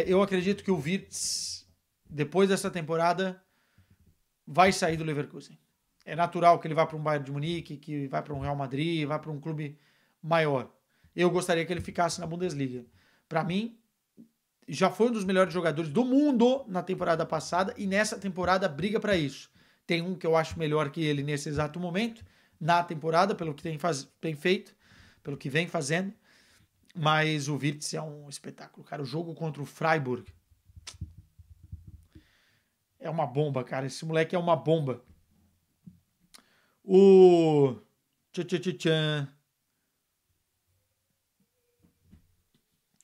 Eu acredito que o Wirtz, depois dessa temporada, vai sair do Leverkusen. É natural que ele vá para um Bayern de Munique, que vá para um Real Madrid, vá para um clube maior. Eu gostaria que ele ficasse na Bundesliga. Para mim, já foi um dos melhores jogadores do mundo na temporada passada e nessa temporada briga para isso. Tem um que eu acho melhor que ele nesse exato momento, na temporada, pelo que tem feito, pelo que vem fazendo. Mas o Wirtz é um espetáculo, cara. O jogo contra o Freiburg é uma bomba, cara. Esse moleque é uma bomba.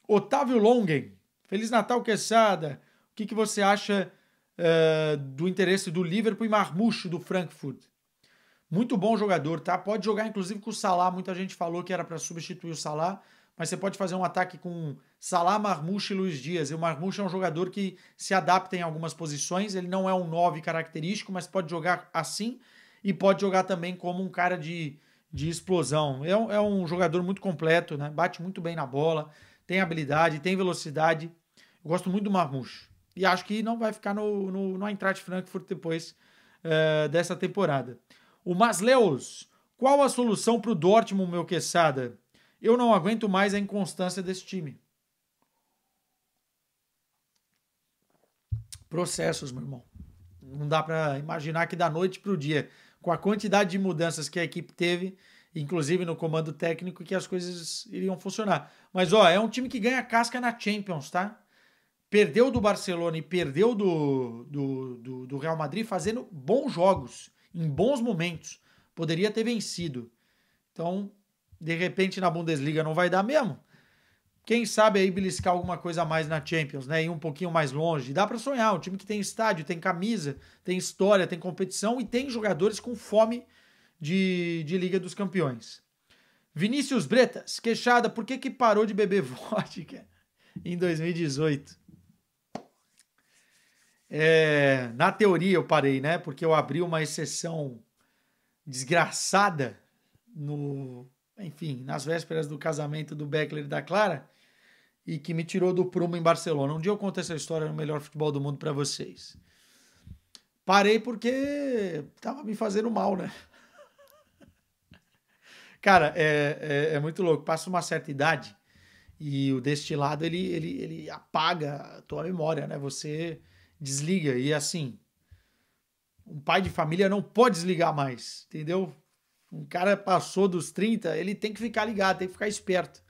Otávio Longen. Feliz Natal, Quesada. O que você acha do interesse do Liverpool e Marmouche do Frankfurt? Muito bom jogador, tá? Pode jogar inclusive com o Salah. Muita gente falou que era para substituir o Salah, mas você pode fazer um ataque com Salah, Marmoush e Luiz Dias. E o Marmoush é um jogador que se adapta em algumas posições, ele não é um 9 característico, mas pode jogar assim e pode jogar também como um cara de explosão. É um jogador muito completo, né? Bate muito bem na bola, tem habilidade, tem velocidade. Eu gosto muito do Marmoush. E acho que não vai ficar no Eintracht Frankfurt depois dessa temporada. O Masleus, qual a solução para o Dortmund, meu Quesada? Eu não aguento mais a inconstância desse time. Processos, meu irmão. Não dá para imaginar que da noite para o dia, com a quantidade de mudanças que a equipe teve, inclusive no comando técnico, que as coisas iriam funcionar. Mas, ó, é um time que ganha casca na Champions, tá? Perdeu do Barcelona e perdeu do Real Madrid fazendo bons jogos, em bons momentos. Poderia ter vencido. Então, de repente, na Bundesliga não vai dar mesmo. Quem sabe aí beliscar alguma coisa a mais na Champions, né? Ir um pouquinho mais longe. Dá para sonhar. Um time que tem estádio, tem camisa, tem história, tem competição e tem jogadores com fome de Liga dos Campeões. Vinícius Bretas, queixada, por que parou de beber vodka em 2018? Na teoria eu parei, né? Porque eu abri uma exceção desgraçada nas vésperas do casamento do Beckler e da Clara, e que me tirou do prumo em Barcelona. Um dia eu conto essa história no melhor futebol do mundo para vocês. Parei porque tava me fazendo mal, né? Cara, é muito louco. Passa uma certa idade e o destilado, ele apaga a tua memória, né? Você desliga. E assim, um pai de família não pode desligar mais, entendeu? Um cara passou dos 30, ele tem que ficar ligado, tem que ficar esperto.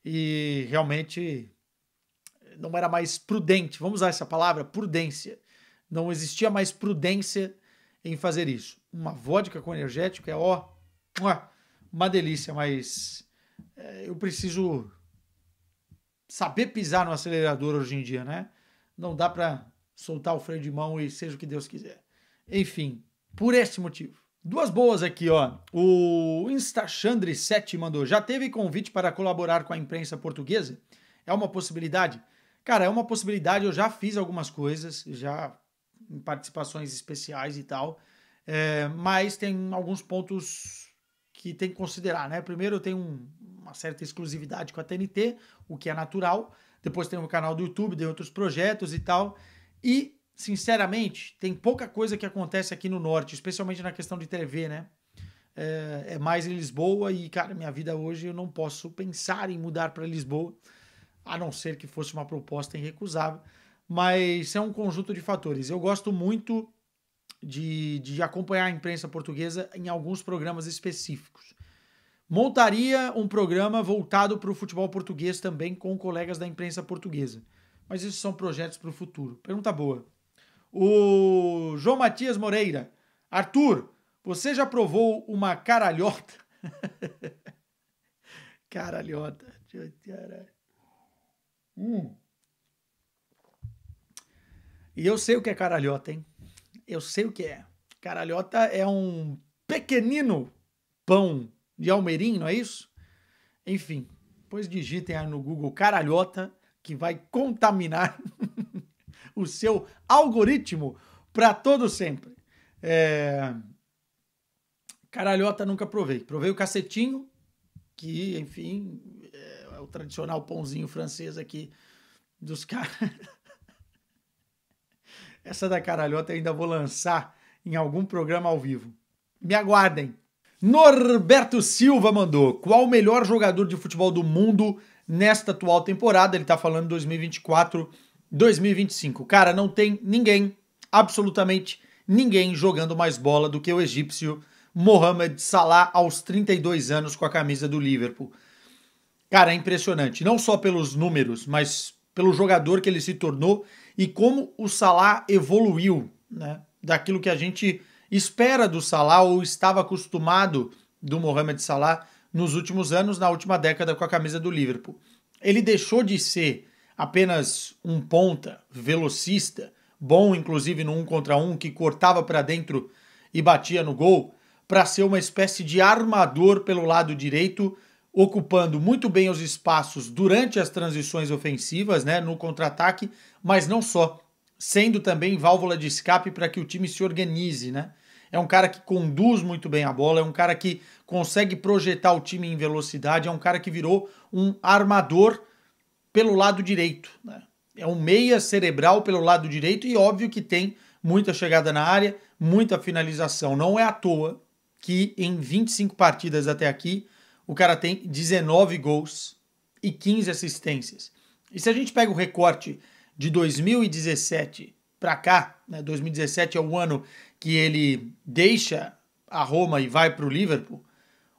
E realmente não era mais prudente, vamos usar essa palavra, prudência. Não existia mais prudência em fazer isso. Uma vodka com energético é uma delícia, mas eu preciso saber pisar no acelerador hoje em dia, né? Não dá para soltar o freio de mão e seja o que Deus quiser. Enfim, por esse motivo. Duas boas aqui, ó. O Instachandre7 mandou: já teve convite para colaborar com a imprensa portuguesa? É uma possibilidade? Cara, é uma possibilidade. Eu já fiz algumas coisas, já em participações especiais e tal, mas tem alguns pontos que tem que considerar, né? Primeiro, eu tenho uma certa exclusividade com a TNT, o que é natural. Depois tem o canal do YouTube, tem outros projetos e tal. E sinceramente, tem pouca coisa que acontece aqui no Norte, especialmente na questão de TV, né? É mais em Lisboa e, cara, minha vida hoje eu não posso pensar em mudar para Lisboa, a não ser que fosse uma proposta irrecusável, mas é um conjunto de fatores. Eu gosto muito de acompanhar a imprensa portuguesa em alguns programas específicos. Montaria um programa voltado para o futebol português também com colegas da imprensa portuguesa, mas isso são projetos para o futuro. Pergunta boa. O João Matias Moreira: Arthur, você já provou uma caralhota? Caralhota. E eu sei o que é caralhota, hein? Eu sei o que é. Caralhota é um pequenino pão de almeirim, não é isso? Enfim, depois digitem aí no Google caralhota, que vai contaminar o seu algoritmo para todo sempre. Caralhota nunca provei. Provei o cacetinho, que, enfim, é o tradicional pãozinho francês aqui dos caras. Essa da caralhota eu ainda vou lançar em algum programa ao vivo. Me aguardem. Norberto Silva mandou: qual o melhor jogador de futebol do mundo nesta atual temporada? Ele tá falando 2024-2025. Cara, não tem ninguém, absolutamente ninguém, jogando mais bola do que o egípcio Mohamed Salah aos 32 anos com a camisa do Liverpool. Cara, é impressionante. Não só pelos números, mas pelo jogador que ele se tornou e como o Salah evoluiu, né? Daquilo que a gente espera do Salah ou estava acostumado do Mohamed Salah nos últimos anos, na última década com a camisa do Liverpool. Ele deixou de ser apenas um ponta, velocista, bom inclusive no 1 contra 1, que cortava para dentro e batia no gol, para ser uma espécie de armador pelo lado direito, ocupando muito bem os espaços durante as transições ofensivas, né, no contra-ataque, mas não só, sendo também válvula de escape para que o time se organize, né? É um cara que conduz muito bem a bola, é um cara que consegue projetar o time em velocidade, é um cara que virou um armador pelo lado direito, né? É um meia cerebral pelo lado direito e óbvio que tem muita chegada na área, muita finalização. Não é à toa que em 25 partidas até aqui o cara tem 19 gols e 15 assistências. E se a gente pega o recorte de 2017 para cá, né, 2017 é o ano que ele deixa a Roma e vai para o Liverpool,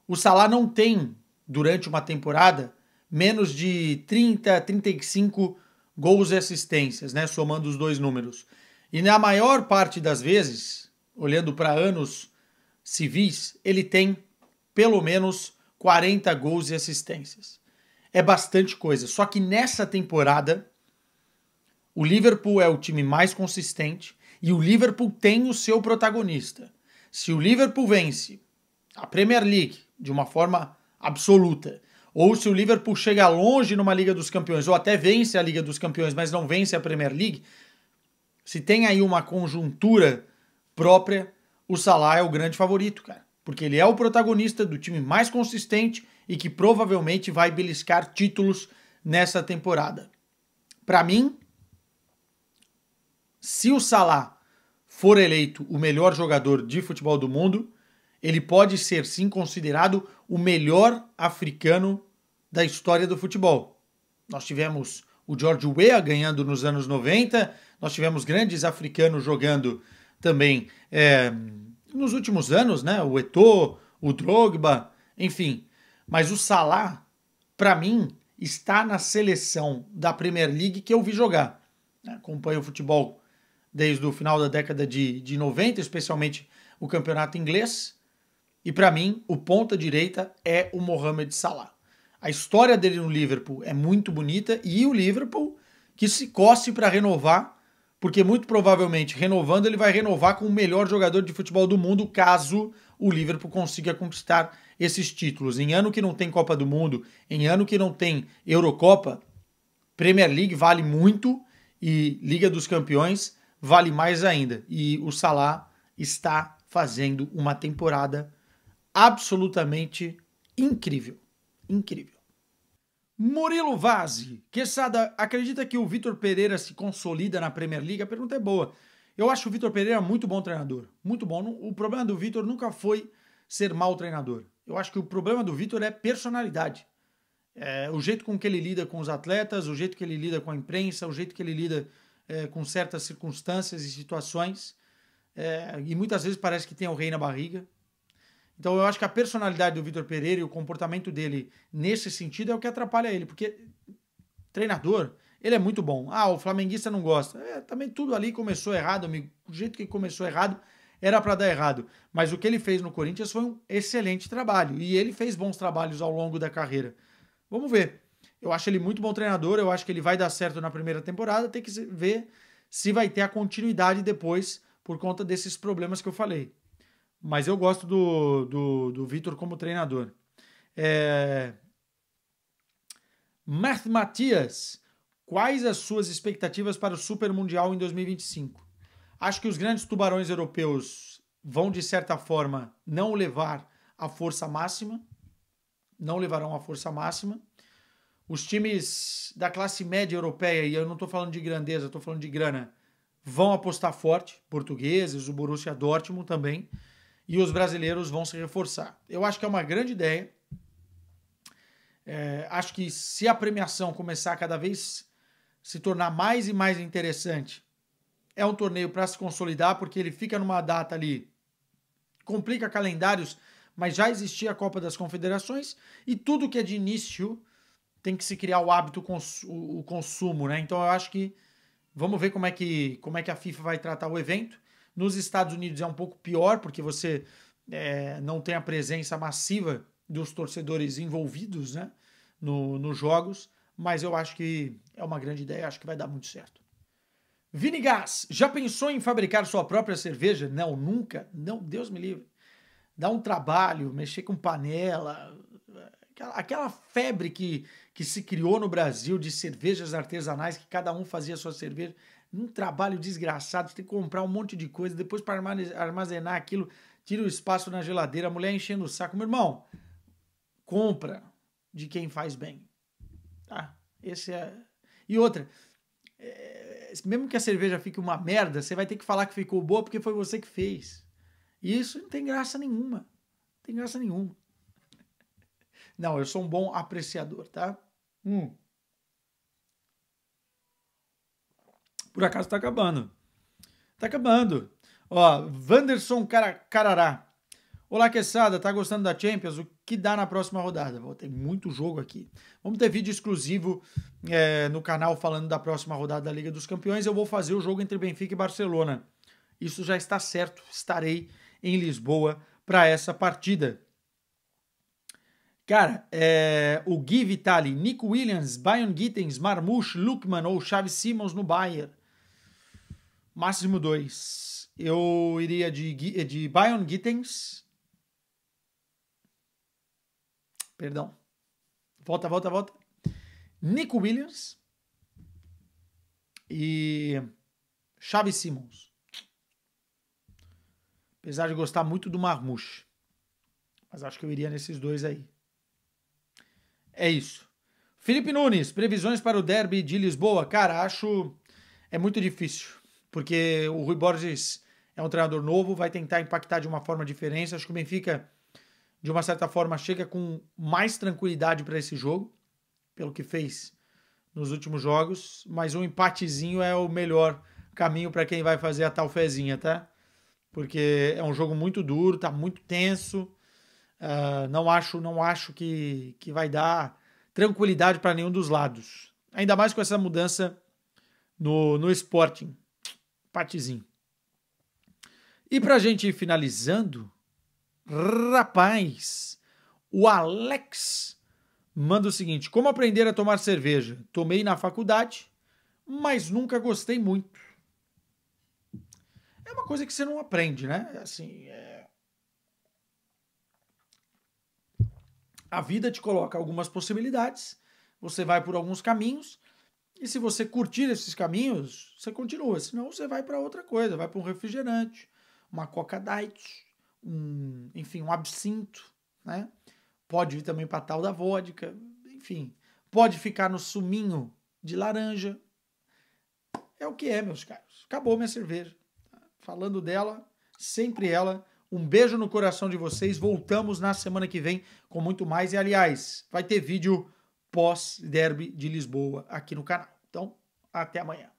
o Salah não tem, durante uma temporada, menos de 30, 35 gols e assistências, né, somando os dois números. E na maior parte das vezes, olhando para anos civis, ele tem pelo menos 40 gols e assistências. É bastante coisa. Só que nessa temporada, o Liverpool é o time mais consistente e o Liverpool tem o seu protagonista. Se o Liverpool vence a Premier League de uma forma absoluta, ou se o Liverpool chega longe numa Liga dos Campeões, ou até vence a Liga dos Campeões, mas não vence a Premier League, se tem aí uma conjuntura própria, o Salah é o grande favorito, cara. Porque ele é o protagonista do time mais consistente e que provavelmente vai beliscar títulos nessa temporada. Para mim, se o Salah for eleito o melhor jogador de futebol do mundo, ele pode ser sim considerado o melhor africano da história do futebol. Nós tivemos o George Weah ganhando nos anos 90, nós tivemos grandes africanos jogando também nos últimos anos, né? O Eto'o, o Drogba, enfim. Mas o Salah, para mim, está na seleção da Premier League que eu vi jogar. Acompanho o futebol desde o final da década de 90, especialmente o campeonato inglês. E para mim, o ponta-direita é o Mohamed Salah. A história dele no Liverpool é muito bonita e o Liverpool que se coce para renovar, porque muito provavelmente, renovando, ele vai renovar com o melhor jogador de futebol do mundo, caso o Liverpool consiga conquistar esses títulos. Em ano que não tem Copa do Mundo, em ano que não tem Eurocopa, Premier League vale muito e Liga dos Campeões vale mais ainda. E o Salah está fazendo uma temporada absolutamente incrível. Incrível. Murilo Vazzi. Quesada, acredita que o Vitor Pereira se consolida na Premier League? A pergunta é boa. Eu acho o Vitor Pereira muito bom treinador. Muito bom. O problema do Vitor nunca foi ser mau treinador. Eu acho que o problema do Vitor é personalidade. O jeito com que ele lida com os atletas, o jeito que ele lida com a imprensa, o jeito que ele lida com certas circunstâncias e situações. E muitas vezes parece que tem o rei na barriga. Então eu acho que a personalidade do Vitor Pereira e o comportamento dele nesse sentido é o que atrapalha ele, porque treinador, ele é muito bom. O flamenguista não gosta. Também tudo ali começou errado, amigo. O jeito que começou errado era para dar errado. Mas o que ele fez no Corinthians foi um excelente trabalho. E ele fez bons trabalhos ao longo da carreira. Vamos ver. Eu acho ele muito bom treinador, eu acho que ele vai dar certo na primeira temporada, tem que ver se vai ter a continuidade depois por conta desses problemas que eu falei. Mas eu gosto do Vitor como treinador. Matias, quais as suas expectativas para o Super Mundial em 2025? Acho que os grandes tubarões europeus vão, de certa forma, não levar a força máxima. Não levarão a força máxima. Os times da classe média europeia, e eu não estou falando de grandeza, estou falando de grana, vão apostar forte. Portugueses, o Borussia Dortmund também. E os brasileiros vão se reforçar. Eu acho que é uma grande ideia. Acho que se a premiação começar a cada vez se tornar mais e mais interessante, é um torneio para se consolidar, porque ele fica numa data ali, complica calendários, mas já existia a Copa das Confederações e tudo que é de início tem que se criar o hábito, o consumo, né? Então eu acho que vamos ver como é que a FIFA vai tratar o evento. Nos Estados Unidos é um pouco pior, porque você não tem a presença massiva dos torcedores envolvidos, né, nos jogos, mas eu acho que é uma grande ideia, acho que vai dar muito certo. Vini Gás, já pensou em fabricar sua própria cerveja? Não, nunca. Não, Deus me livre. Dá um trabalho, mexer com panela, Aquela febre que se criou no Brasil de cervejas artesanais, que cada um fazia a sua cerveja, num trabalho desgraçado, você tem que comprar um monte de coisa, depois para armazenar aquilo, tira o espaço na geladeira, a mulher enchendo o saco. Meu irmão, compra de quem faz bem. Tá? Esse é... E outra, mesmo que a cerveja fique uma merda, você vai ter que falar que ficou boa porque foi você que fez. E isso não tem graça nenhuma. Não tem graça nenhuma. Não, eu sou um bom apreciador, tá? Por acaso tá acabando. Tá acabando. Ó, Wanderson Carará. Olá, Quesada, tá gostando da Champions? O que dá na próxima rodada? Tem muito jogo aqui. Vamos ter vídeo exclusivo no canal falando da próxima rodada da Liga dos Campeões. Eu vou fazer o jogo entre Benfica e Barcelona. Isso já está certo. Estarei em Lisboa para essa partida. Cara, o Gui Vitali, Nico Williams, Bayern Gittens, Marmouche, Lukman ou Xavi Simons no Bayern. Máximo 2. Eu iria de Bayern Gittens. Perdão. Volta. Nico Williams e Xavi Simons. Apesar de gostar muito do Marmouche. Mas acho que eu iria nesses dois aí. É isso. Felipe Nunes, previsões para o derby de Lisboa. Cara, acho é muito difícil. Porque o Rui Borges é um treinador novo, vai tentar impactar de uma forma diferente. Acho que o Benfica, de uma certa forma, chega com mais tranquilidade para esse jogo, pelo que fez nos últimos jogos. Mas um empatezinho é o melhor caminho para quem vai fazer a tal fezinha, tá? Porque é um jogo muito duro, tá muito tenso. Não acho que vai dar tranquilidade para nenhum dos lados. Ainda mais com essa mudança no Sporting. Empatezinho. E pra gente ir finalizando, rapaz, o Alex manda o seguinte: como aprender a tomar cerveja? Tomei na faculdade, mas nunca gostei muito. É uma coisa que você não aprende, né? Assim, a vida te coloca algumas possibilidades, você vai por alguns caminhos, e se você curtir esses caminhos, você continua. Senão você vai para outra coisa, vai para um refrigerante, uma Coca Diet, enfim, um absinto, né? Pode ir também para tal da vodka, enfim. Pode ficar no suminho de laranja. É o que é, meus caros. Acabou minha cerveja. Falando dela, sempre ela. Um beijo no coração de vocês. Voltamos na semana que vem com muito mais. E, aliás, vai ter vídeo pós-derby de Lisboa aqui no canal. Então, até amanhã.